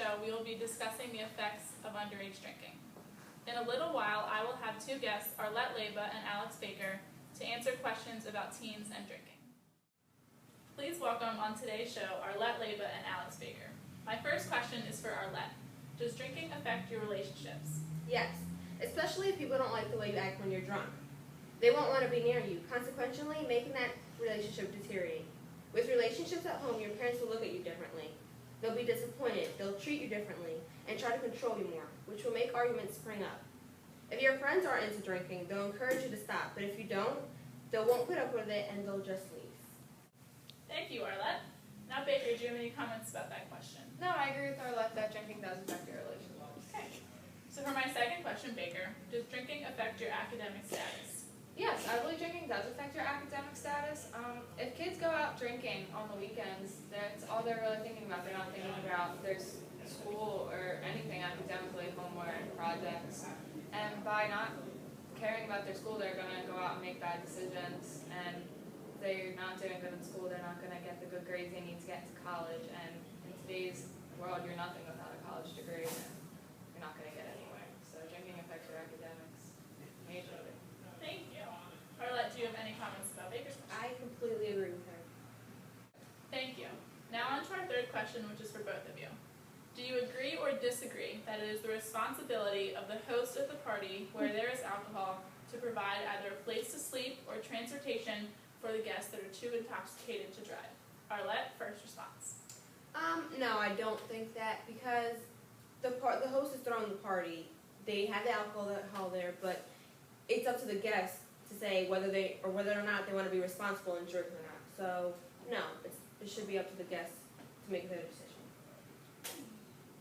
show, we will be discussing the effects of underage drinking. In a little while, I will have two guests, Arlette Leyba and Alex Baker, to answer questions about teens and drinking. Please welcome on today's show Arlette Leyba and Alex Baker. My first question is for Arlette. Does drinking affect your relationships? Yes, especially if people don't like the way you act when you're drunk. They won't want to be near you, consequentially making that relationship deteriorate. With relationships at home, your parents will look at you differently. They'll be disappointed, they'll treat you differently, and try to control you more, which will make arguments spring up. If your friends are into drinking, they'll encourage you to stop, but if you don't, they won't put up with it and they'll just leave. Thank you, Arlette. Now, Baker, do you have any comments about that question? No, I agree with Arlette that drinking does affect your relationships. Okay. So for my second question, Baker, does drinking affect your academic status? Yes, I believe drinking does affect your academic status. If kids go out drinking on the weekends, that's all they're really thinking about. They're not thinking about their school or anything academically, homework, projects. And by not caring about their school, they're going to go out and make bad decisions. And they're not doing good in school, they're not going to get the good grades they need to get to college. And in today's world, you're nothing without a college degree, and you're not going to get anywhere. So drinking affects your academics majorly. Thank you. Arlette, do you have any comments about Baker's question? I completely agree with her. Thank you. Now on to our third question, which is for both of you. Do you agree or disagree that it is the responsibility of the host of the party where there is alcohol to provide either a place to sleep or transportation for the guests that are too intoxicated to drive? Arlette, first response. No, I don't think that, because the host is throwing the party. They have the alcohol there, but it's up to the guests to say whether or not they want to be responsible and drink or not. So no, it should be up to the guests to make their decision.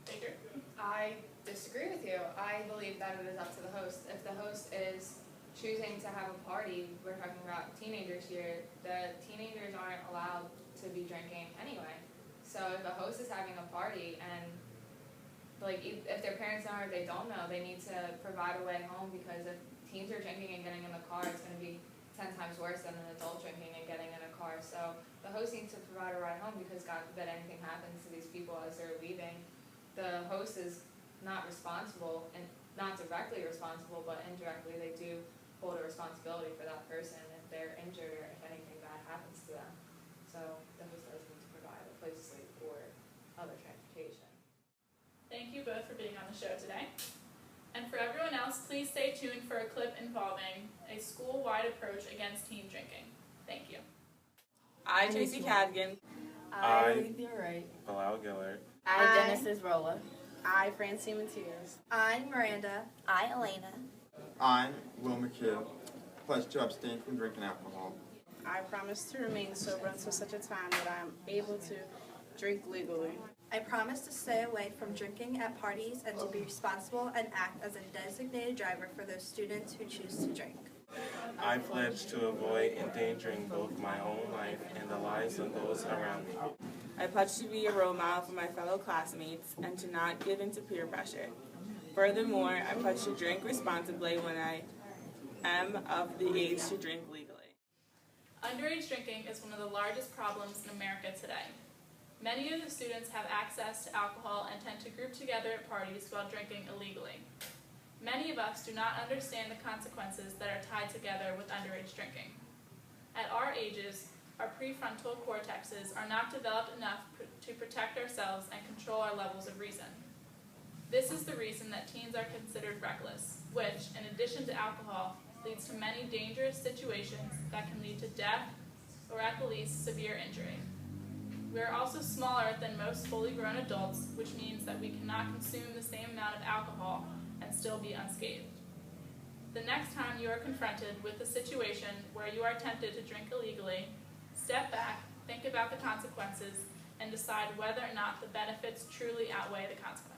Baker? I disagree with you. I believe that it is up to the host. If the host is choosing to have a party, we're talking about teenagers here, the teenagers aren't allowed to be drinking anyway. So if a host is having a party and if their parents know or they don't know, they need to provide a way home, because if teens are drinking and getting in the car, it's going to be 10 times worse than an adult drinking and getting in a car. So the host needs to provide a ride home, because God forbid anything happens to these people as they're leaving. The host is not responsible, and not directly responsible, but indirectly they do hold a responsibility for that person if they're injured or if anything bad happens to them. So the host does need to provide a place to sleep or other transportation. Thank you both for being on the show today. And for everyone else, please stay tuned for a clip involving a school-wide approach against teen drinking. Thank you. I, Tracy Cadgan. I, Alethea Wright. Bilal Gillard. I, Genesis Rolla. I, Francine Matias. I'm Miranda. I, Elena. I, Will McHugh, pledge to abstain from drinking alcohol. I promise to remain sober until such a time that I am able to drink legally. I promise to stay away from drinking at parties and to be responsible and act as a designated driver for those students who choose to drink. I pledge to avoid endangering both my own life and the lives of those around me. I pledge to be a role model for my fellow classmates and to not give in to peer pressure. Furthermore, I pledge to drink responsibly when I am of the age to drink legally. Underage drinking is one of the largest problems in America today. Many of the students have access to alcohol and tend to group together at parties while drinking illegally. Many of us do not understand the consequences that are tied together with underage drinking. At our ages, our prefrontal cortexes are not developed enough to protect ourselves and control our levels of reason. This is the reason that teens are considered reckless, which, in addition to alcohol, leads to many dangerous situations that can lead to death or at the least severe injury. We are also smaller than most fully grown adults, which means that we cannot consume the same amount of alcohol and still be unscathed. The next time you are confronted with a situation where you are tempted to drink illegally, step back, think about the consequences, and decide whether or not the benefits truly outweigh the consequences.